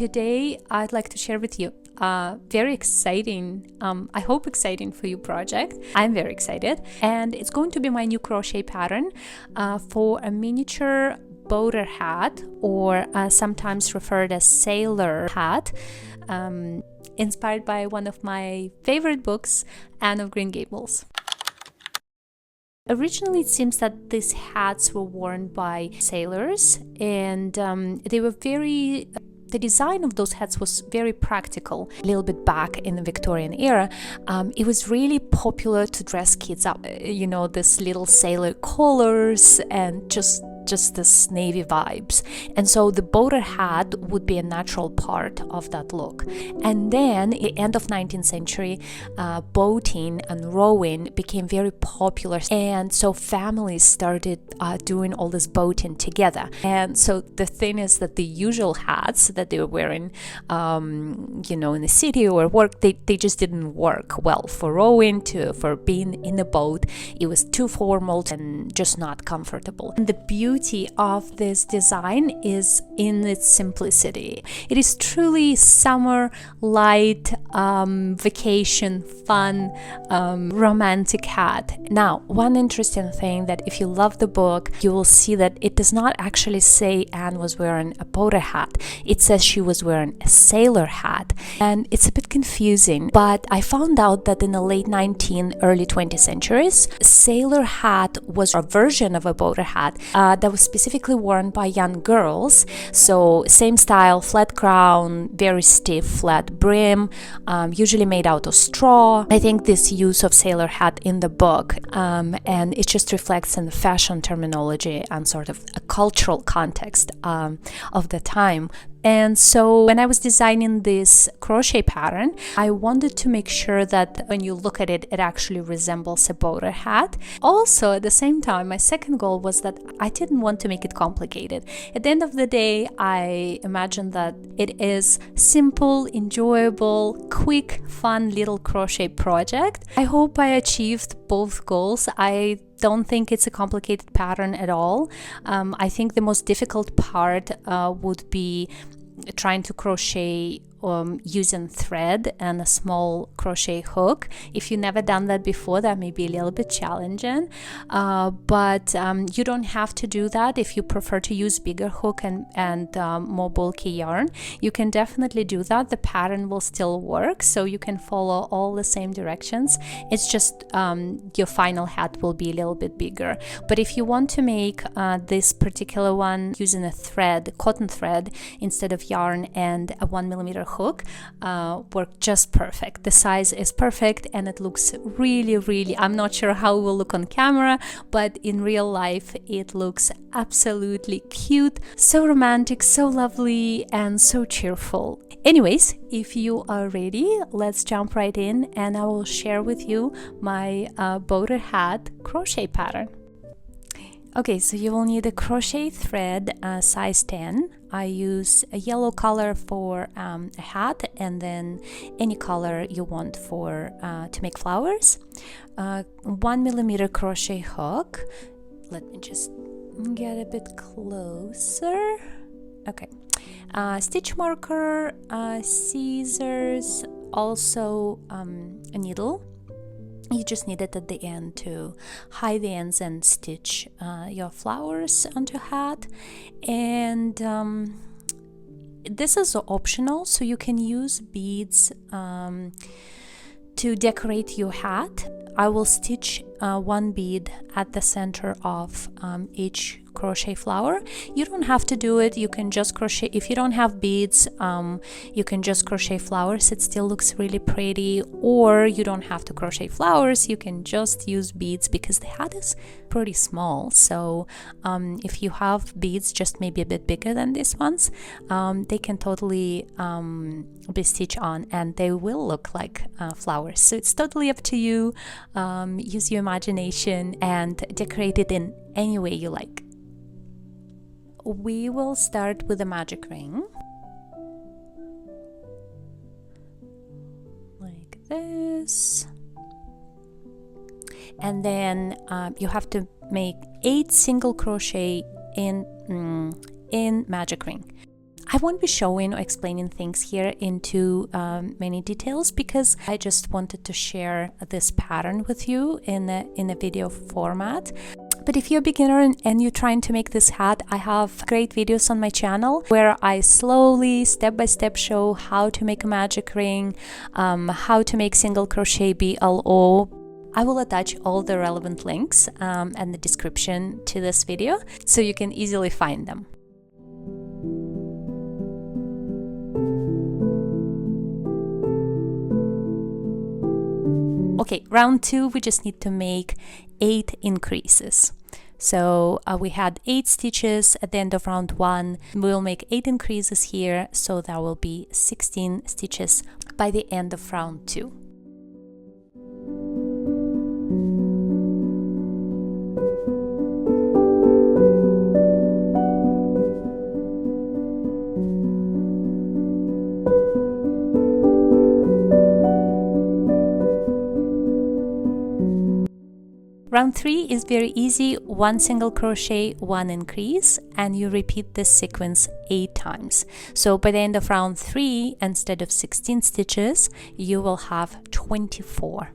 today I'd like to share with you a very exciting, I hope exciting for you project. I'm very excited, and it's going to be my new crochet pattern for a miniature boater hat, or sometimes referred as sailor hat, inspired by one of my favorite books, Anne of Green Gables. Originally, it seems that these hats were worn by sailors, and they were the design of those hats was very practical. A little bit back in the Victorian era, it was really popular to dress kids up. You know, this little sailor collars and just this navy vibes, and so the boater hat would be a natural part of that look. And then at the end of 19th century, boating and rowing became very popular, and so families started doing all this boating together. And so the thing is that the usual hats that they were wearing you know, in the city or work, they just didn't work well for rowing, for being in a boat. It was too formal and just not comfortable. And the beauty of this design is in its simplicity. It is truly summer, light, vacation, fun, romantic hat. Now, one interesting thing that if you love the book, you will see that it does not actually say Anne was wearing a boater hat. It says she was wearing a sailor hat, and it's a bit confusing, but I found out that in the late 19th, early 20th centuries, sailor hat was a version of a boater hat that was specifically worn by young girls. So same style, flat crown, very stiff flat brim, usually made out of straw. I think this use of sailor hat in the book, and it just reflects in the fashion terminology and sort of a cultural context of the time. And so when I was designing this crochet pattern, I wanted to make sure that when you look at it, it actually resembles a boater hat. Also, at the same time, my second goal was that I didn't want to make it complicated. At the end of the day, I imagined that it is simple, enjoyable, quick, fun little crochet project. I hope I achieved both goals. I don't think it's a complicated pattern at all. I think the most difficult part would be trying to crochet using thread and a small crochet hook. If you've never done that before, that may be a little bit challenging, but you don't have to do that. If you prefer to use bigger hook and more bulky yarn, you can definitely do that. The pattern will still work, so you can follow all the same directions. It's just your final hat will be a little bit bigger. But if you want to make this particular one using a thread, cotton thread, instead of yarn, and a 1mm hook, work just perfect. The size is perfect, and it looks really, I'm not sure how it will look on camera, but in real life it looks absolutely cute, so romantic, so lovely, and so cheerful. Anyways, if you are ready, let's jump right in, and I will share with you my boater hat crochet pattern. Okay, so you will need a crochet thread size 10. I use a yellow color for a hat, and then any color you want for to make flowers. 1mm crochet hook. Let me just get a bit closer. Okay. Stitch marker, scissors, also a needle. You just need it at the end to hide the ends and stitch your flowers onto hat. And this is optional, so you can use beads to decorate your hat. I will stitch one bead at the center of each crochet flower. You don't have to do it. You can just crochet. If you don't have beads, you can just crochet flowers. It still looks really pretty. Or you don't have to crochet flowers. You can just use beads, because the hat is pretty small. So if you have beads just maybe a bit bigger than these ones, they can totally be stitched on, and they will look like flowers. So it's totally up to you. Use your imagination and decorate it in any way you like. We will start with a magic ring, like this, and then you have to make 8 single crochet in magic ring. I won't be showing or explaining things here into many details because I just wanted to share this pattern with you in a video format. But if you're a beginner and you're trying to make this hat, I have great videos on my channel where I slowly, step by step, show how to make a magic ring, how to make single crochet ℒᵒᵚᵚ. I will attach all the relevant links and the description to this video so you can easily find them. Okay, round 2, we just need to make 8 increases. So we had 8 stitches at the end of round 1. We'll make 8 increases here, so there will be 16 stitches by the end of round 2. Round 3 is very easy, 1 single crochet, 1 increase, and you repeat this sequence 8 times. So by the end of round 3, instead of 16 stitches, you will have 24.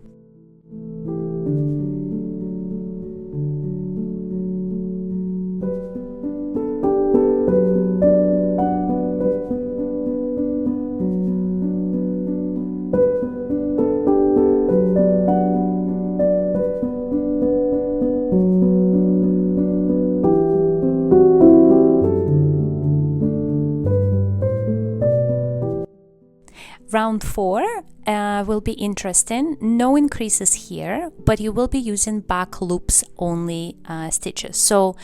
Round 4 will be interesting. No increases here, but you will be using back loops only stitches. So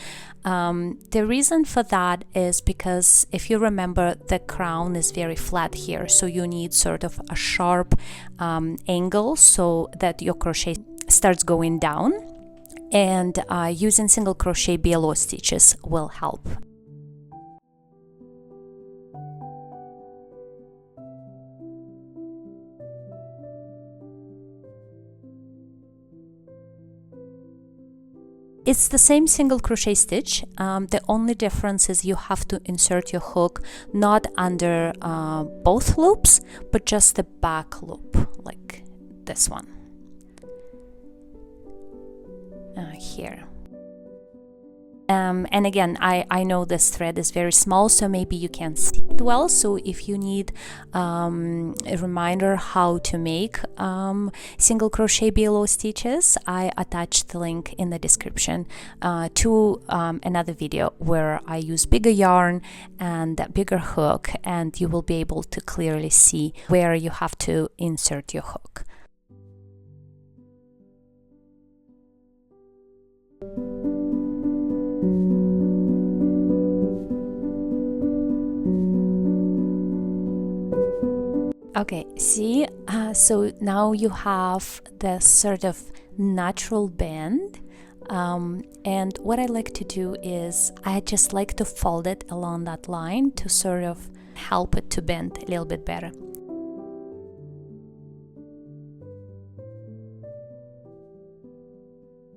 the reason for that is because if you remember, the crown is very flat here, so you need sort of a sharp angle so that your crochet starts going down, and using single crochet ℒᵒᵚ stitches will help. It's the same single crochet stitch. The only difference is you have to insert your hook not under both loops, but just the back loop, like this one here. And again, I know this thread is very small, so maybe you can't see it well. So if you need a reminder how to make single crochet ℒᵒᵚ stitches, I attached the link in the description to another video where I use bigger yarn and a bigger hook, and you will be able to clearly see where you have to insert your hook. Okay, see, so now you have this sort of natural bend, and what I like to do is I just like to fold it along that line to sort of help it to bend a little bit better.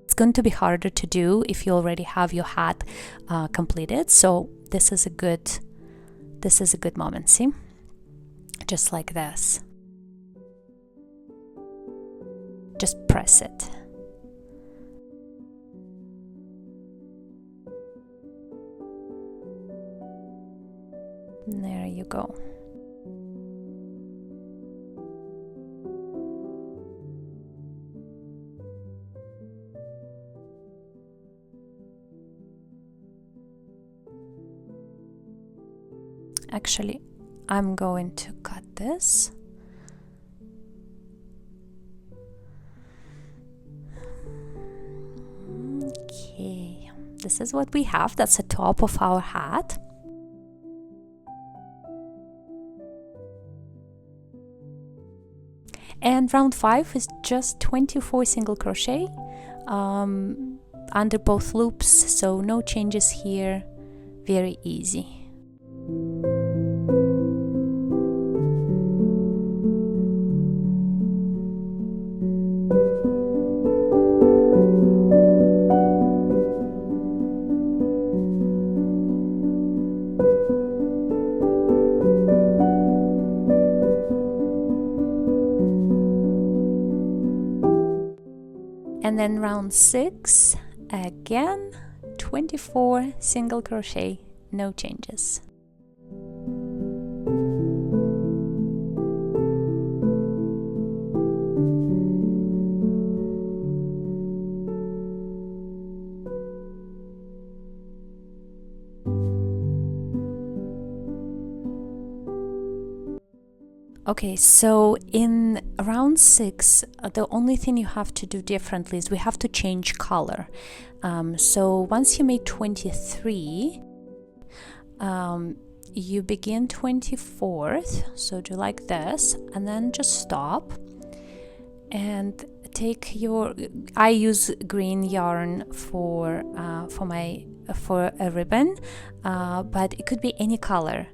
It's going to be harder to do if you already have your hat completed, so this is a good moment, see? Just like this. Just press it. There you go. Actually, I'm going to cut this. Okay, this is what we have. That's the top of our hat. And round 5 is just 24 single crochet under both loops, so no changes here, very easy. And then round 6, again 24 single crochet, no changes. Okay, so in round 6, the only thing you have to do differently is we have to change color. So once you make 23, you begin 24th, so do like this, and then just stop and take your, I use green yarn for a ribbon, but it could be any color.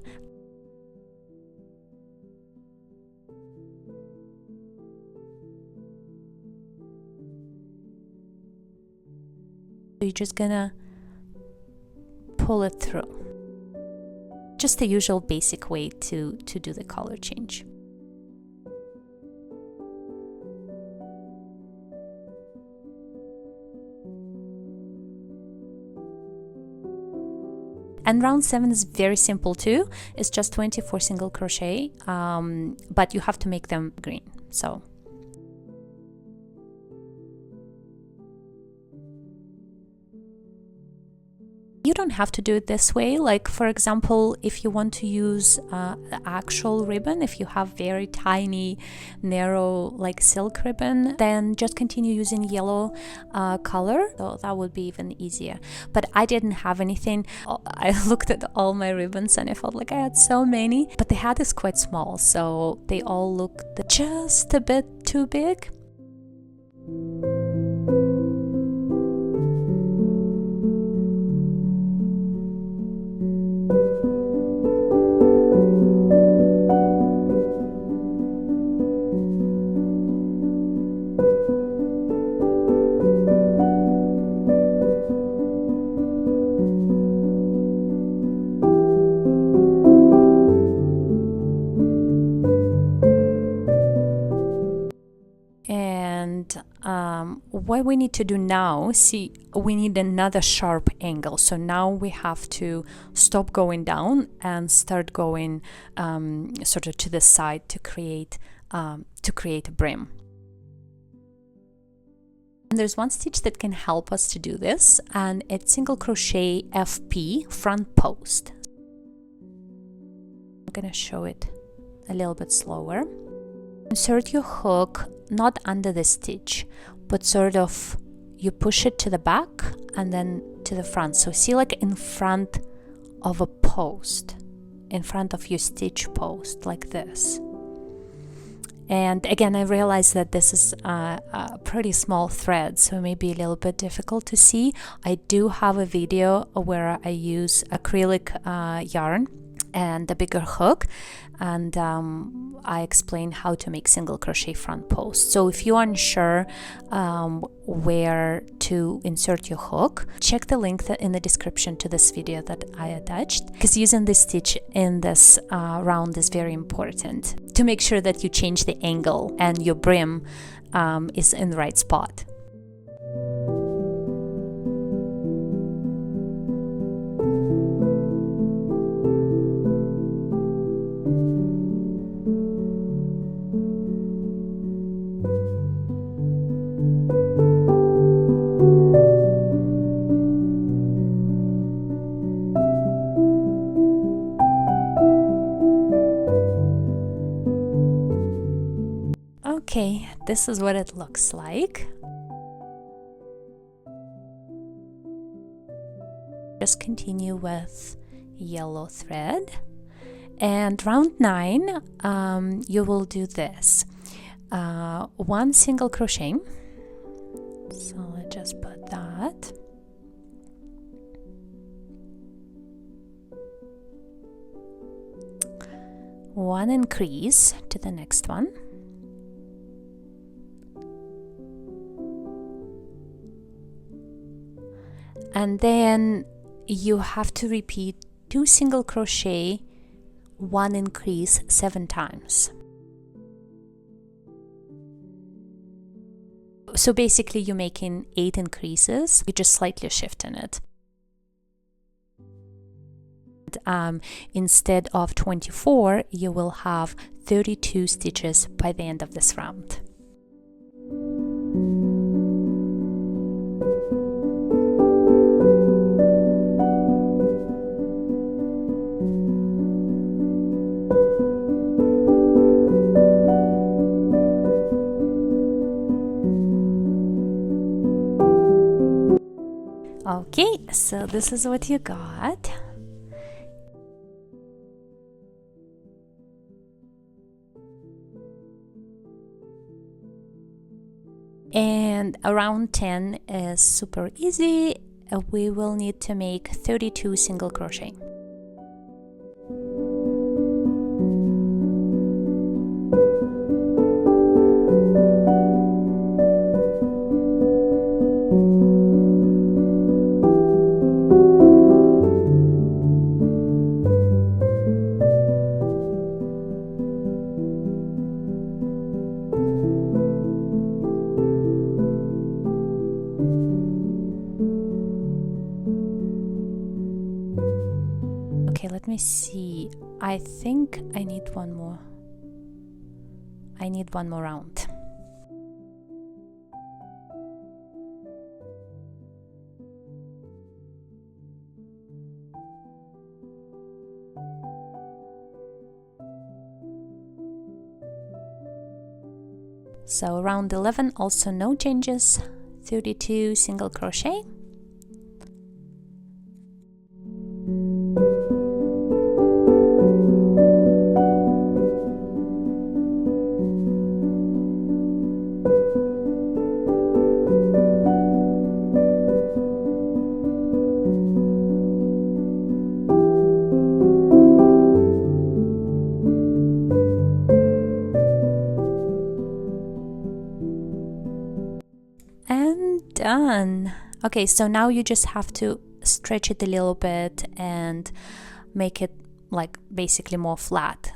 You're just gonna pull it through. Just the usual basic way to do the color change. And round 7 is very simple too. It's just 24 single crochet, but you have to make them green. So you don't have to do it this way. Like, for example, if you want to use the actual ribbon, if you have very tiny, narrow, like silk ribbon, then just continue using yellow color. So that would be even easier. But I didn't have anything. I looked at all my ribbons and I felt like I had so many, but the hat is quite small, so they all looked just a bit too big. What we need to do now, see, we need another sharp angle. So now we have to stop going down and start going sort of to the side to create a brim. And there's one stitch that can help us to do this, and it's single crochet FP front post. I'm gonna show it a little bit slower. Insert your hook not under the stitch, but sort of you push it to the back and then to the front. So see, like in front of a post, in front of your stitch post, like this. And again, I realized that this is a pretty small thread, so it may be a little bit difficult to see. I do have a video where I use acrylic yarn and a bigger hook, and I explain how to make single crochet front post. So if you're unsure where to insert your hook, check the link in the description to this video that I attached, because using this stitch in this round is very important to make sure that you change the angle and your brim is in the right spot. Okay, this is what it looks like. Just continue with yellow thread. And round 9, you will do this. 1 single crochet. So let's just put that. One increase to the next one. And then you have to repeat 2 single crochet, 1 increase 7 times. So basically you're making 8 increases, you're just slightly shifting it. Instead of 24, you will have 32 stitches by the end of this round. Okay, so this is what you got. And round 10 is super easy. We will need to make 32 single crochet. Okay, let me see. I think I need one more. I need one more round. So round 11, also no changes. 32 single crochet. Done. Okay, so now you just have to stretch it a little bit and make it like basically more flat.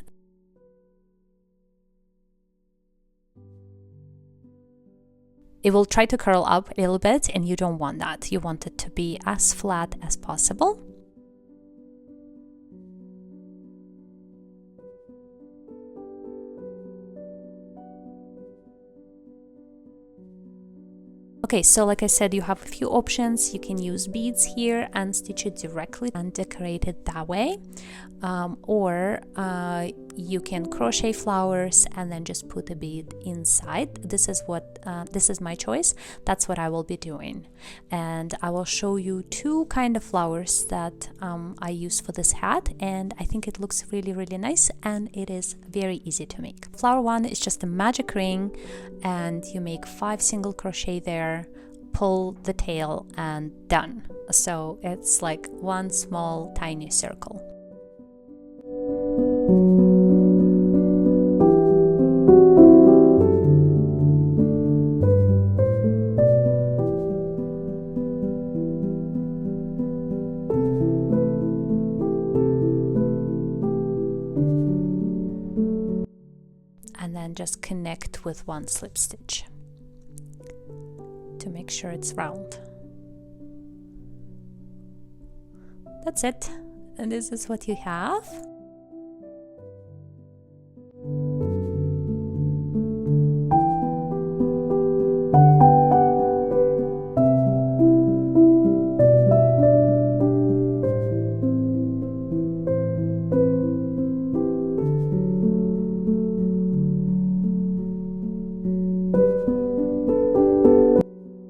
It will try to curl up a little bit, and you don't want that. You want it to be as flat as possible. Okay, so like I said, you have a few options. You can use beads here and stitch it directly and decorate it that way, or you can crochet flowers and then just put a bead inside. This is my choice. That's what I will be doing, and I will show you two kind of flowers that I use for this hat, and I think it looks really, really nice, and it is very easy to make. Flower one is just a magic ring, and you make 5 single crochet there, pull the tail, and done. So it's like one small tiny circle. And then just connect with one slip stitch to make sure it's round. That's it, and this is what you have.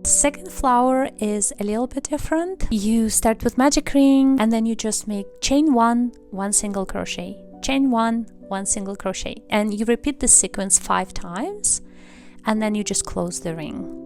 Second flower is a little bit different. You start with magic ring, and then you just make chain 1, 1 single crochet, chain 1, 1 single crochet, and you repeat this sequence 5 times, and then you just close the ring.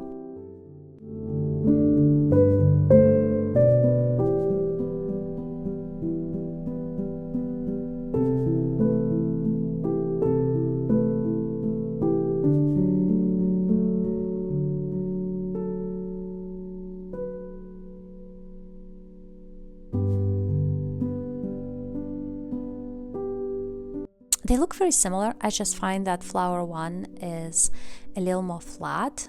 They look very similar. I just find that flower one is a little more flat.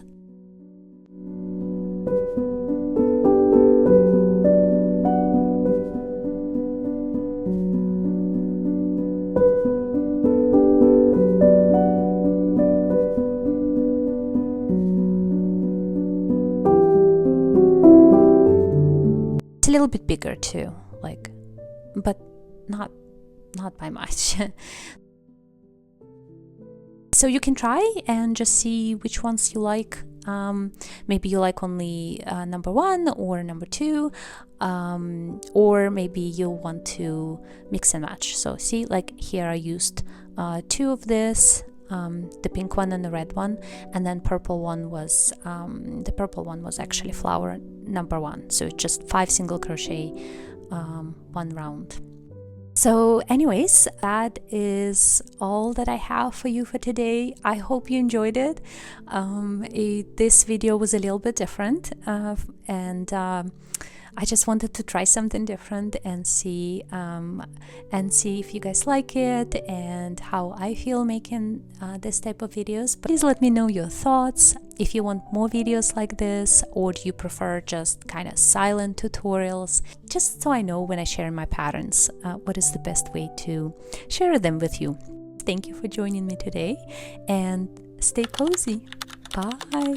little bit bigger too, like, but not by much. So you can try and just see which ones you like. Maybe you like only number 1 or number 2, or maybe you want to mix and match. So see, like here I used 2 of this, the pink one and the red one, and then purple one was the purple one was actually flower number 1. So just 5 single crochet, 1 round. So anyways, that is all that I have for you for today. I hope you enjoyed it. This video was a little bit different, and I just wanted to try something different and see if you guys like it and how I feel making this type of videos. Please let me know your thoughts, if you want more videos like this, or do you prefer just kind of silent tutorials, just so I know when I share my patterns what is the best way to share them with you. Thank you for joining me today, and stay cozy. Bye.